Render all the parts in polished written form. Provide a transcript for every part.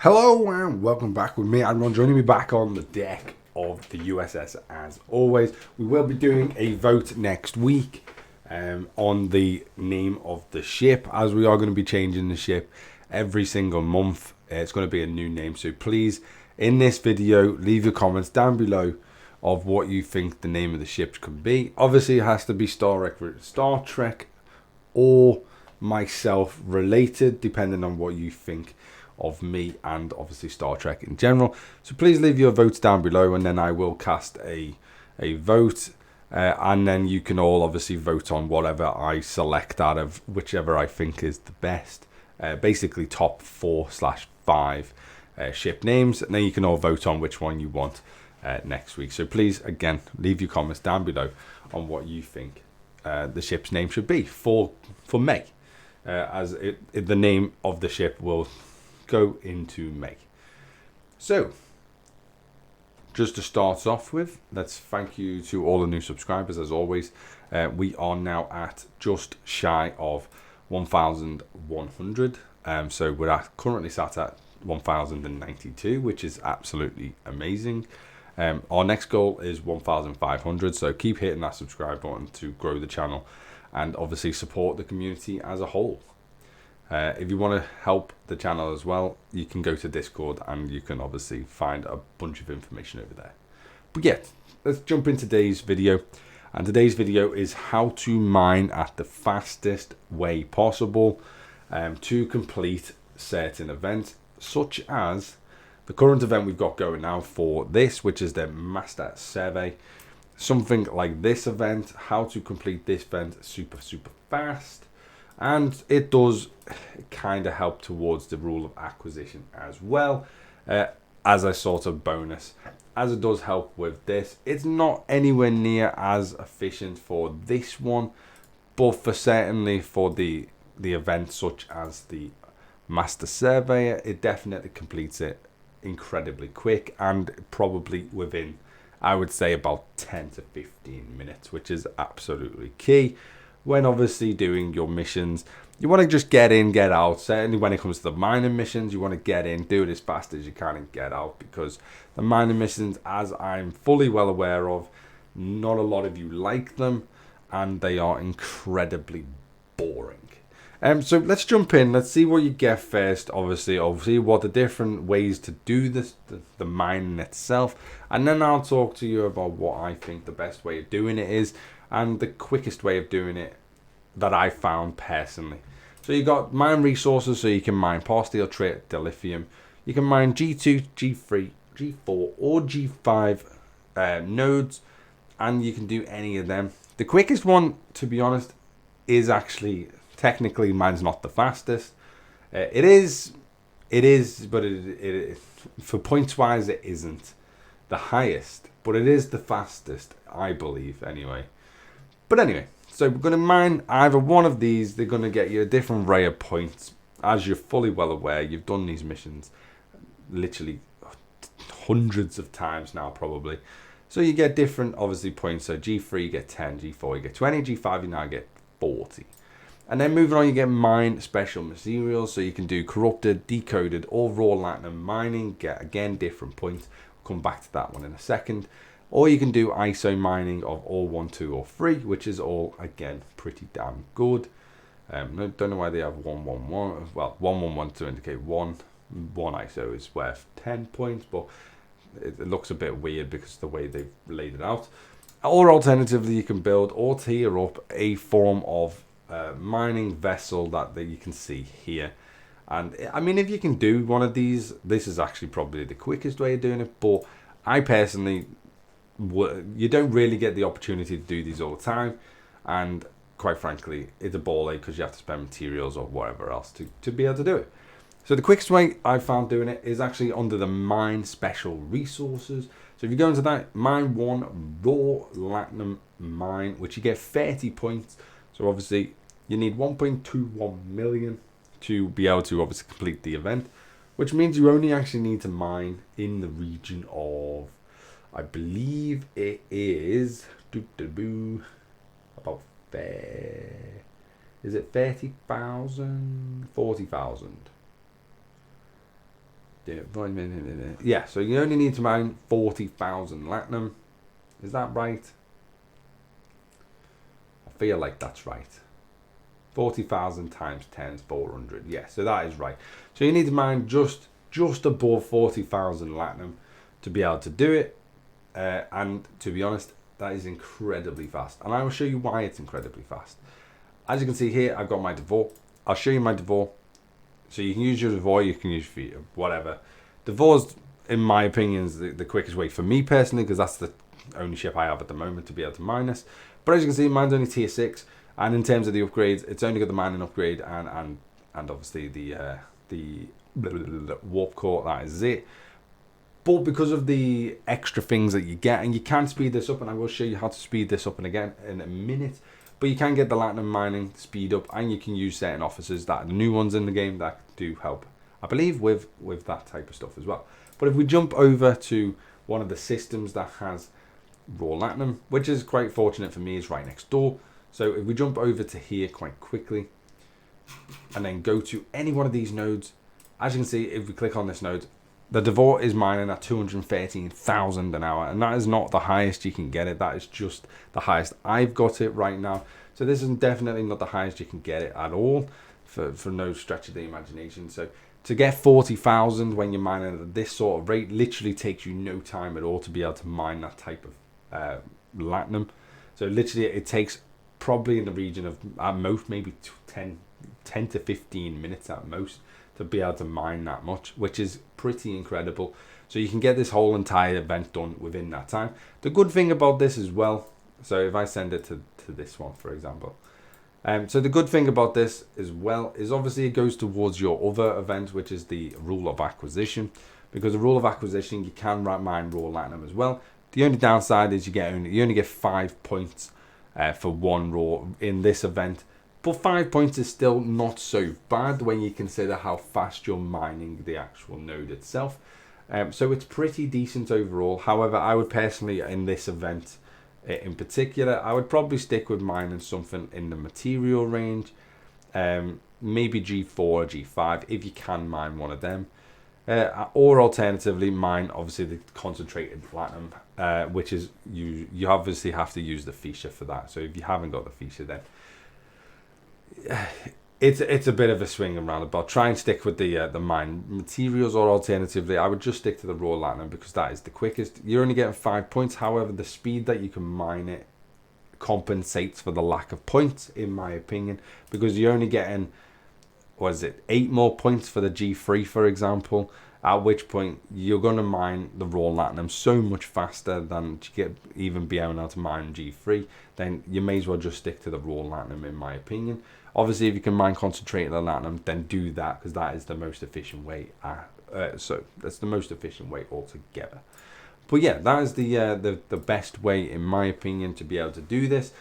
Hello and welcome back with me, Admiral. Joining me back on the deck of the USS as always. We will be doing a vote next week on the name of the ship, as we are going to be changing the ship every single month. It's going to be a new name, so please, in this video, leave your comments down below of what you think the name of the ship could be. Obviously, it has to be Star Trek or myself related, depending on what you think of me and obviously Star Trek in general. So please leave your votes down below, and then I will cast a vote, and then you can all obviously vote on whatever I select out of whichever I think is the best. Basically top 4/5 ship names, and then you can all vote on which one you want next week. So please, again, leave your comments down below on what you think the ship's name should be for May, as the name of the ship will go into May. So, just to start off with, let's thank you to all the new subscribers as always. We are now at just shy of 1,100. So we're currently sat at 1,092, which is absolutely amazing. Our next goal is 1,500, so keep hitting that subscribe button to grow the channel and obviously support the community as a whole. If you want to help the channel as well, you can go to Discord and you can obviously find a bunch of information over there. But yeah, let's jump into today's video. And today's video is how to mine at the fastest way possible to complete certain events, such as the current event we've got going now for this, which is the Master Survey. Something like this event, how to complete this event super fast. And it does kind of help towards the rule of acquisition as well, as a sort of bonus, as it does help with this. It's not anywhere near as efficient for this one, but for certainly for the event such as the Master Surveyor, it definitely completes it incredibly quick, and probably within, I would say, about 10 to 15 minutes, which is absolutely key. When obviously doing your missions, you want to just get in, get out. Certainly when it comes to the mining missions, you want to get in, do it as fast as you can and get out, because the mining missions, as I'm fully well aware of, not a lot of you like them, and they are incredibly boring. So let's jump in. Let's see what you get first. Obviously what the different ways to do this, the mining itself, and then I'll talk to you about what I think the best way of doing it is, and the quickest way of doing it that I found personally. So you got mine resources, so you can mine Parsteel, Trait, Dilithium. You can mine G2, G3, G4, or G5 nodes, and you can do any of them. The quickest one, to be honest, is actually, technically, mine's not the fastest. It is, but it for points wise, it isn't the highest, but it is the fastest, I believe, anyway. But anyway, so we're going to mine either one of these. They're going to get you a different array of points. As you're fully well aware, you've done these missions literally hundreds of times now, probably. So you get different, obviously, points. So G3, you get 10, G4, you get 20, G5, you now get 40. And then moving on, you get mine special materials. So you can do corrupted, decoded, or raw latinum mining. Get, again, different points. We'll come back to that one in a second. Or you can do ISO mining of all 1, 2, or 3, which is all, again, pretty damn good. Don't know why they have 1, 1, 1. Well, 1, 1, 1 to indicate one ISO is worth 10 points, but it looks a bit weird because of the way they've laid it out. Or alternatively, you can build or tier up a form of mining vessel that you can see here. And I mean, if you can do one of these, this is actually probably the quickest way of doing it, but I personally, you don't really get the opportunity to do these all the time, and quite frankly, it's a ball ache because you have to spend materials or whatever else to be able to do it. So the quickest way I found doing it is actually under the mine special resources. So if you go into that, mine 1 raw latinum mine, which you get 30 points. So obviously you need 1.21 million to be able to obviously complete the event, which means you only actually need to mine in the region of, I believe it is about is it 30,000, 40,000? Yeah, so you only need to mine 40,000 latinum. Is that right? I feel like that's right. 40,000 times 10 is 400. Yeah, so that is right. So you need to mine just above 40,000 latinum to be able to do it. And to be honest, that is incredibly fast. And I will show you why it's incredibly fast. As you can see here, I've got my Devore. I'll show you my Devore. So you can use your Devore, you can use whatever. Devore's, in my opinion, is the quickest way for me personally, because that's the only ship I have at the moment to be able to mine this. But as you can see, mine's only tier 6. And in terms of the upgrades, it's only got the mining upgrade and obviously the warp core. That is it. But because of the extra things that you get, and you can speed this up, and I will show you how to speed this up in a minute. But you can get the latinum mining speed up, and you can use certain officers that are the new ones in the game that do help, I believe, with that type of stuff as well. But if we jump over to one of the systems that has raw latinum, which is quite fortunate for me, is right next door. So if we jump over to here quite quickly, and then go to any one of these nodes, as you can see, if we click on this node, the Devore is mining at 213,000 an hour, and that is not the highest you can get it. That is just the highest I've got it right now. So this is definitely not the highest you can get it at all, for no stretch of the imagination. So to get 40,000 when you're mining at this sort of rate literally takes you no time at all to be able to mine that type of latinum. So literally it takes probably in the region of at most maybe 10 to 15 minutes at most to be able to mine that much, which is pretty incredible. So you can get this whole entire event done within that time. The good thing about this as well, so if I send it to this one, for example, so the good thing about this as well is obviously it goes towards your other event, which is the rule of acquisition, because the rule of acquisition, you can mine raw latinum as well. The only downside is you only get 5 points for one raw in this event. But 5 points is still not so bad when you consider how fast you're mining the actual node itself. So it's pretty decent overall. However, I would personally, in this event in particular, I would probably stick with mining something in the material range. Maybe G4 or G5 if you can mine one of them. Or alternatively, mine obviously the concentrated platinum, which is you obviously have to use the Fischer for that. So if you haven't got the Fischer, then it's a bit of a swing and roundabout. Try and stick with the mine materials, or alternatively, I would just stick to the raw latinum because that is the quickest. You're only getting 5 points. However, the speed that you can mine it compensates for the lack of points, in my opinion, because you're only getting, what is it, 8 more points for the G3, for example, at which point you're going to mine the raw latinum so much faster than to even be able to mine G3. Then you may as well just stick to the raw latinum, in my opinion. Obviously, if you can mine concentrated latinum, then do that, because that is the most efficient way. So that's the most efficient way altogether. But yeah, that is the best way, in my opinion, to be able to do this.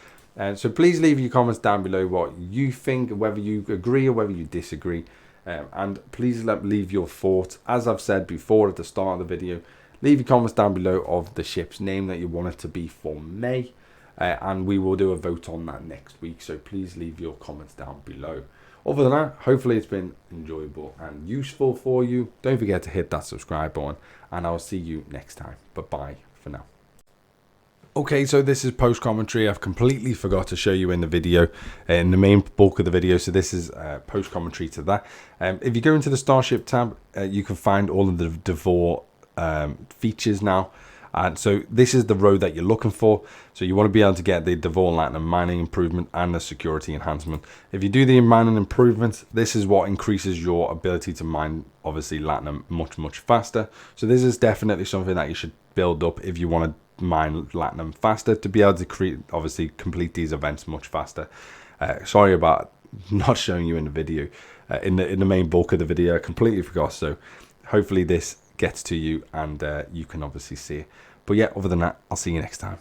So please leave your comments down below what you think, whether you agree or whether you disagree. And please leave your thoughts. As I've said before at the start of the video, leave your comments down below of the ship's name that you want it to be for May. And we will do a vote on that next week. So please leave your comments down below. Other than that, hopefully it's been enjoyable and useful for you. Don't forget to hit that subscribe button, and I'll see you next time. Bye for now. Okay, so this is post commentary. I've completely forgot to show you in the video, in the main bulk of the video. So this is post commentary to that. If you go into the Starship tab, you can find all of the Devore features now. And so this is the road that you're looking for. So you want to be able to get the Devore latinum mining improvement and the security enhancement. If you do the mining improvements, this is what increases your ability to mine, obviously, latinum much faster. So this is definitely something that you should build up if you want to mine latinum faster, to be able to complete these events much faster. Sorry about not showing you in the video, in the main bulk of the video. I completely forgot. So hopefully this gets to you and you can obviously see it. But yeah, other than that, I'll see you next time.